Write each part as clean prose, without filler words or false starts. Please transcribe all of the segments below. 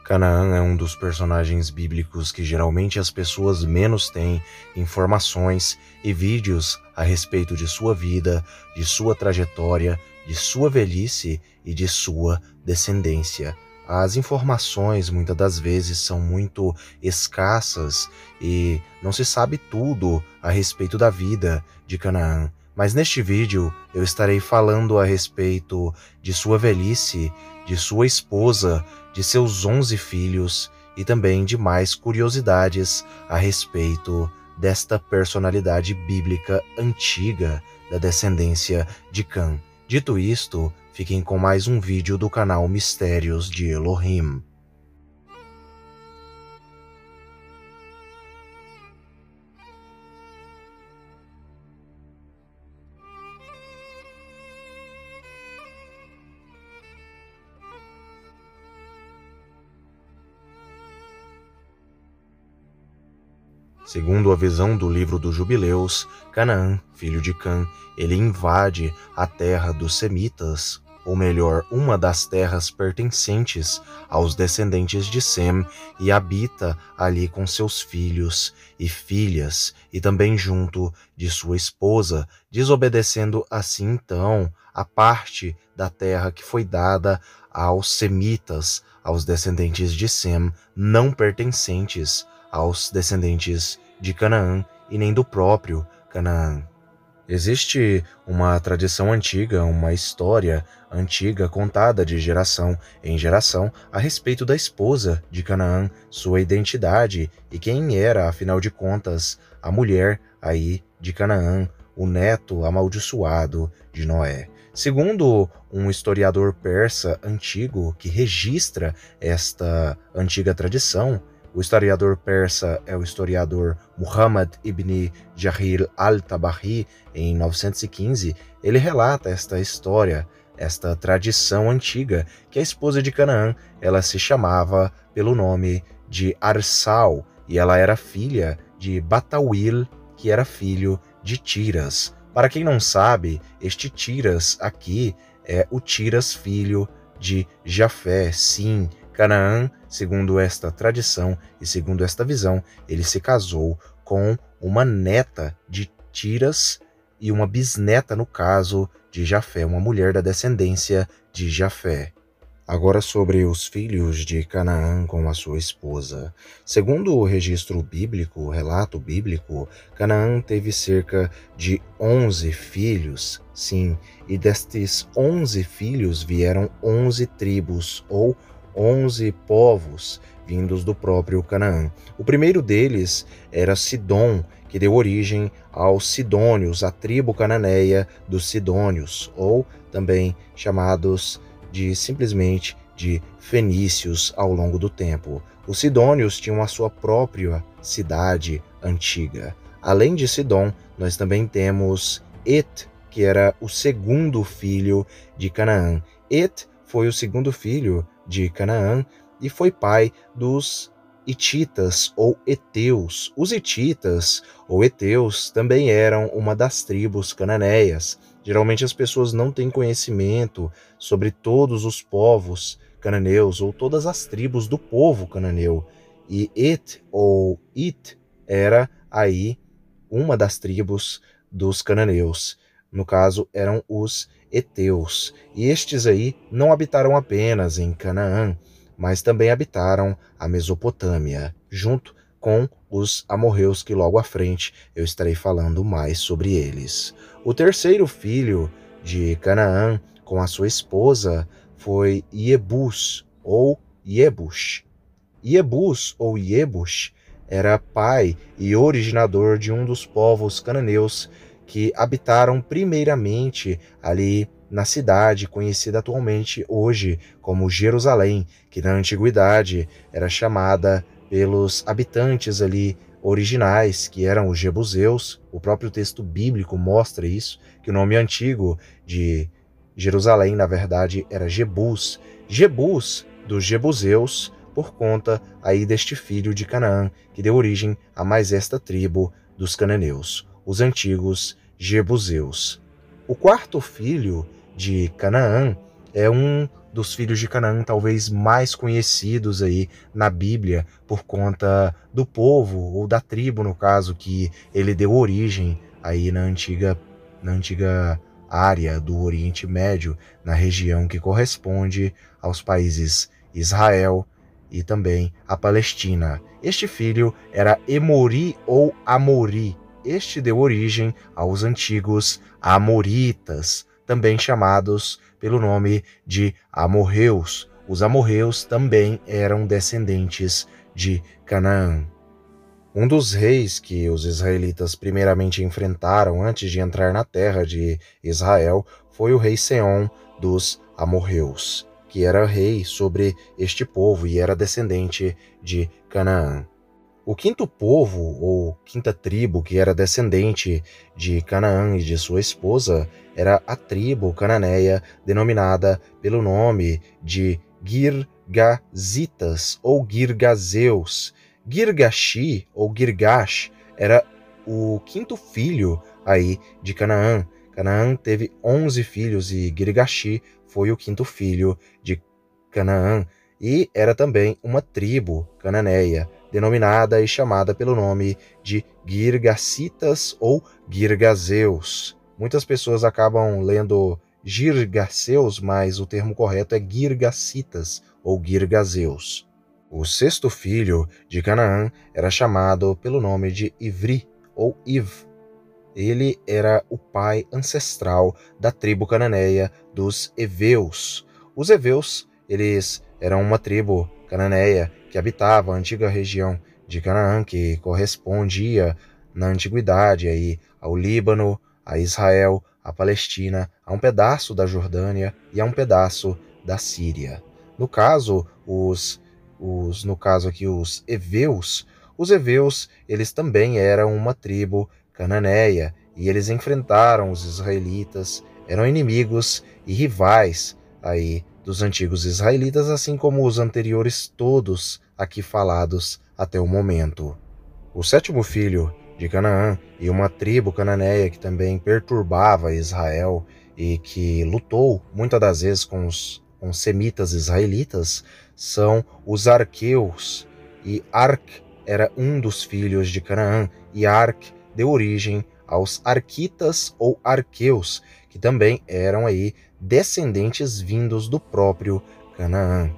Canaã é um dos personagens bíblicos que geralmente as pessoas menos têm informações e vídeos a respeito de sua vida, de sua trajetória, de sua velhice e de sua descendência. As informações muitas das vezes são muito escassas e não se sabe tudo a respeito da vida de Canaã. Mas neste vídeo eu estarei falando a respeito de sua velhice, de sua esposa, de seus 11 filhos e também de mais curiosidades a respeito desta personalidade bíblica antiga da descendência de Cã. Dito isto, fiquem com mais um vídeo do canal Mistérios de Elohim. Segundo a visão do livro dos Jubileus, Canaã, filho de Cã, ele invade a terra dos Semitas, ou melhor, uma das terras pertencentes aos descendentes de Sem, e habita ali com seus filhos e filhas, e também junto de sua esposa, desobedecendo assim então a parte da terra que foi dada aos Semitas, aos descendentes de Sem, não pertencentes aos descendentes de Canaã e nem do próprio Canaã. Existe uma tradição antiga, uma história antiga contada de geração em geração a respeito da esposa de Canaã, sua identidade e quem era, afinal de contas, a mulher aí de Canaã, o neto amaldiçoado de Noé. Segundo um historiador persa antigo que registra esta antiga tradição, o historiador persa é o historiador Muhammad ibn Jarir al-Tabari, em 915, ele relata esta história, esta tradição antiga, que a esposa de Canaã, ela se chamava pelo nome de Arsal, e ela era filha de Batawil, que era filho de Tiras. Para quem não sabe, este Tiras aqui é o Tiras filho de Jafé, sim. Canaã, segundo esta tradição e segundo esta visão, ele se casou com uma neta de Tiras e uma bisneta, no caso, de Jafé, uma mulher da descendência de Jafé. Agora sobre os filhos de Canaã com a sua esposa. Segundo o registro bíblico, o relato bíblico, Canaã teve cerca de 11 filhos, sim, e destes 11 filhos vieram 11 tribos, ou 11 povos vindos do próprio Canaã. O primeiro deles era Sidom, que deu origem aos Sidônios, a tribo cananeia dos Sidônios, ou também chamados simplesmente de fenícios ao longo do tempo. Os Sidônios tinham a sua própria cidade antiga. Além de Sidom, nós também temos Et, que era o segundo filho de Canaã. Et foi o segundo filho de Canaã e foi pai dos Hititas ou Eteus. Os Hititas ou Eteus também eram uma das tribos cananeias. Geralmente as pessoas não têm conhecimento sobre todos os povos cananeus ou todas as tribos do povo cananeu. E Et ou It era aí uma das tribos dos cananeus. No caso, eram os Eteus. E estes aí não habitaram apenas em Canaã, mas também habitaram a Mesopotâmia, junto com os amorreus que logo à frente eu estarei falando mais sobre eles. O terceiro filho de Canaã com a sua esposa foi Iebus ou Iebush. Iebus ou Iebush era pai e originador de um dos povos cananeus que habitaram primeiramente ali na cidade conhecida atualmente hoje como Jerusalém, que na antiguidade era chamada pelos habitantes ali originais, que eram os Jebuseus. O próprio texto bíblico mostra isso, que o nome antigo de Jerusalém, na verdade, era Jebus. Jebus dos Jebuseus, por conta aí deste filho de Canaã, que deu origem a mais esta tribo dos cananeus, os antigos Jebuseus. O quarto filho de Canaã é um dos filhos de Canaã talvez mais conhecidos aí na Bíblia por conta do povo, ou da tribo, no caso, que ele deu origem aí na antiga área do Oriente Médio, na região que corresponde aos países Israel e também a Palestina. Este filho era Emori ou Amori. Este deu origem aos antigos Amoritas, também chamados pelo nome de amorreus. Os amorreus também eram descendentes de Canaã. Um dos reis que os israelitas primeiramente enfrentaram antes de entrar na terra de Israel foi o rei Seom dos amorreus, que era rei sobre este povo e era descendente de Canaã. O quinto povo, ou quinta tribo, que era descendente de Canaã e de sua esposa, era a tribo cananeia denominada pelo nome de Girgazitas ou Girgazeus. Girgashi ou Girgash era o quinto filho aí de Canaã. Canaã teve 11 filhos e Girgashi foi o quinto filho de Canaã e era também uma tribo cananeia, denominada e chamada pelo nome de Girgacitas ou Girgazeus. Muitas pessoas acabam lendo Girgaceus, mas o termo correto é Girgacitas ou Girgazeus. O sexto filho de Canaã era chamado pelo nome de Ivri ou Iv. Ele era o pai ancestral da tribo cananeia dos Eveus. Os Eveus, eles eram uma tribo cananeia que habitava a antiga região de Canaã, que correspondia na antiguidade aí ao Líbano, a Israel, a Palestina, a um pedaço da Jordânia e a um pedaço da Síria. No caso, os Eveus, eles também eram uma tribo cananeia e eles enfrentaram os israelitas, eram inimigos e rivais aí dos antigos israelitas, assim como os anteriores todos aqui falados até o momento. O sétimo filho de Canaã e uma tribo cananeia que também perturbava Israel e que lutou muitas das vezes com os semitas israelitas são os arqueus, e Arc era um dos filhos de Canaã, e Arc deu origem aos arquitas ou arqueus, que também eram aí descendentes vindos do próprio Canaã.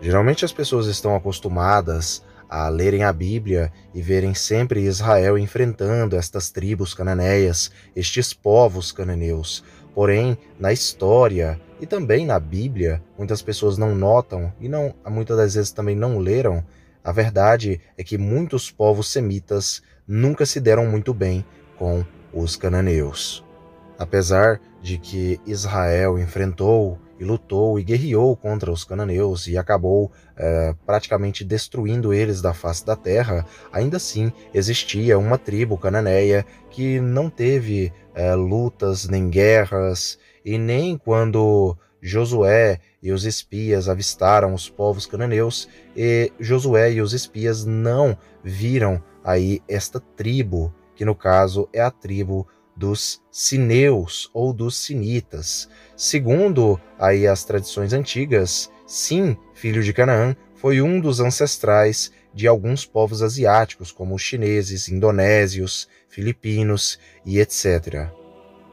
Geralmente as pessoas estão acostumadas a lerem a Bíblia e verem sempre Israel enfrentando estas tribos cananeias, estes povos cananeus. Porém, na história e também na Bíblia, muitas pessoas não notam e muitas das vezes também não leram. A verdade é que muitos povos semitas nunca se deram muito bem com os cananeus. Apesar de que Israel enfrentou e lutou e guerreou contra os cananeus e acabou praticamente destruindo eles da face da terra, ainda assim existia uma tribo cananeia que não teve lutas nem guerras, e nem quando Josué e os espias avistaram os povos cananeus, e Josué e os espias não viram aí esta tribo, que no caso é a tribo dos sineus ou dos sinitas. Segundo aí as tradições antigas, Sim, filho de Canaã, foi um dos ancestrais de alguns povos asiáticos, como os chineses, indonésios, filipinos e etc.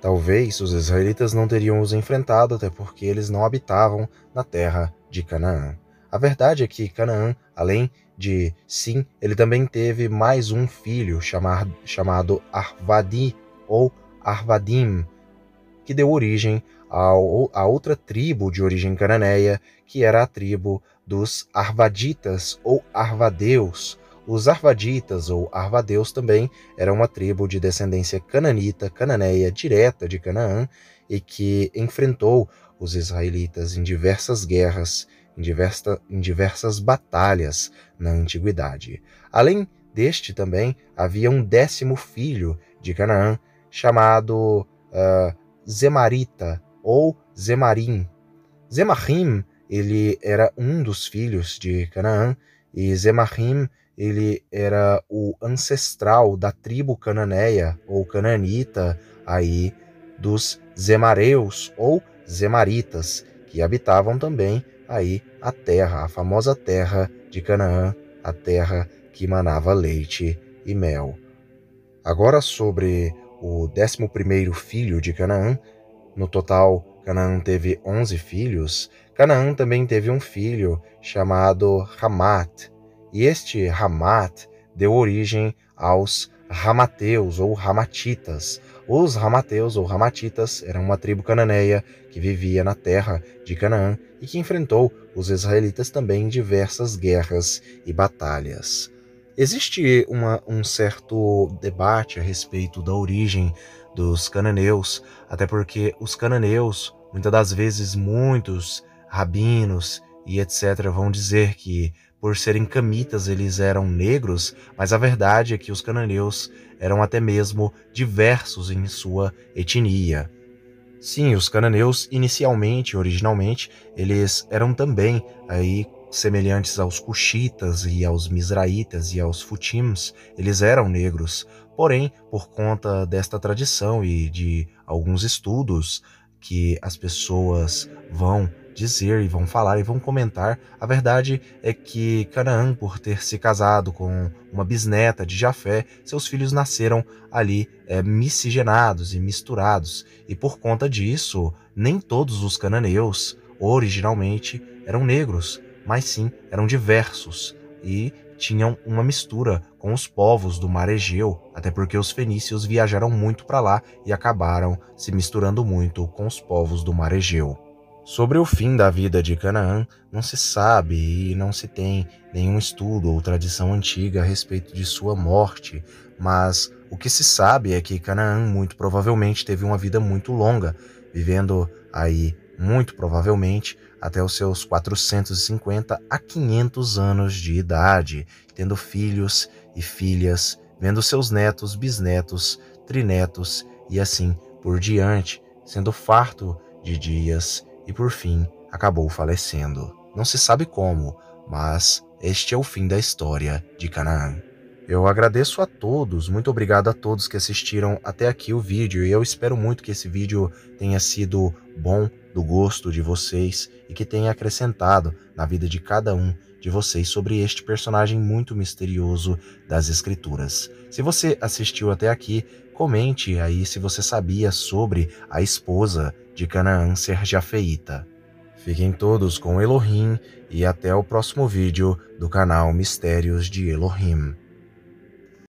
Talvez os israelitas não teriam os enfrentado, até porque eles não habitavam na terra de Canaã. A verdade é que Canaã, além de Sim, ele também teve mais um filho chamado Arvadi ou Arvadim, que deu origem a outra tribo de origem cananeia, que era a tribo dos Arvaditas ou Arvadeus. Os Arvaditas ou Arvadeus também eram uma tribo de descendência cananita, cananeia, direta de Canaã, e que enfrentou os israelitas em diversas guerras, em diversas batalhas na antiguidade. Além deste também havia um 10º filho de Canaã, chamado Zemarita ou Zemarim. Zemarim, ele era um dos filhos de Canaã, e Zemarim, ele era o ancestral da tribo cananeia ou cananita aí dos Zemareus ou Zemaritas, que habitavam também aí a terra, a famosa terra de Canaã, a terra que manava leite e mel. Agora sobre o 11º filho de Canaã. No total, Canaã teve 11 filhos. Canaã também teve um filho chamado Ramat, e este Ramat deu origem aos Ramateus ou Ramatitas. Os Ramateus ou Ramatitas eram uma tribo cananeia que vivia na terra de Canaã e que enfrentou os israelitas também em diversas guerras e batalhas. Existe um certo debate a respeito da origem dos cananeus, até porque os cananeus, muitas das vezes, muitos rabinos e etc. vão dizer que, por serem camitas, eles eram negros, mas a verdade é que os cananeus eram até mesmo diversos em sua etnia. Sim, os cananeus, inicialmente, originalmente, eles eram também aí semelhantes aos cuxitas e aos misraitas e aos futims, eles eram negros. Porém, por conta desta tradição e de alguns estudos que as pessoas vão dizer e vão falar e vão comentar, a verdade é que Canaã, por ter se casado com uma bisneta de Jafé, seus filhos nasceram ali miscigenados e misturados, e por conta disso, nem todos os cananeus originalmente eram negros, mas sim eram diversos e tinham uma mistura com os povos do Mar Egeu, até porque os fenícios viajaram muito para lá e acabaram se misturando muito com os povos do Mar Egeu. Sobre o fim da vida de Canaã, não se sabe e não se tem nenhum estudo ou tradição antiga a respeito de sua morte, mas o que se sabe é que Canaã muito provavelmente teve uma vida muito longa, vivendo aí muito provavelmente até os seus 450 a 500 anos de idade, tendo filhos e filhas, vendo seus netos, bisnetos, trinetos e assim por diante, sendo farto de dias e por fim acabou falecendo. Não se sabe como, mas este é o fim da história de Canaã. Eu agradeço a todos, muito obrigado a todos que assistiram até aqui o vídeo, e eu espero muito que esse vídeo tenha sido bom, do gosto de vocês, e que tenha acrescentado na vida de cada um de vocês sobre este personagem muito misterioso das escrituras. Se você assistiu até aqui, comente aí se você sabia sobre a esposa de Canaã ser jafeíta. Fiquem todos com Elohim e até o próximo vídeo do canal Mistérios de Elohim.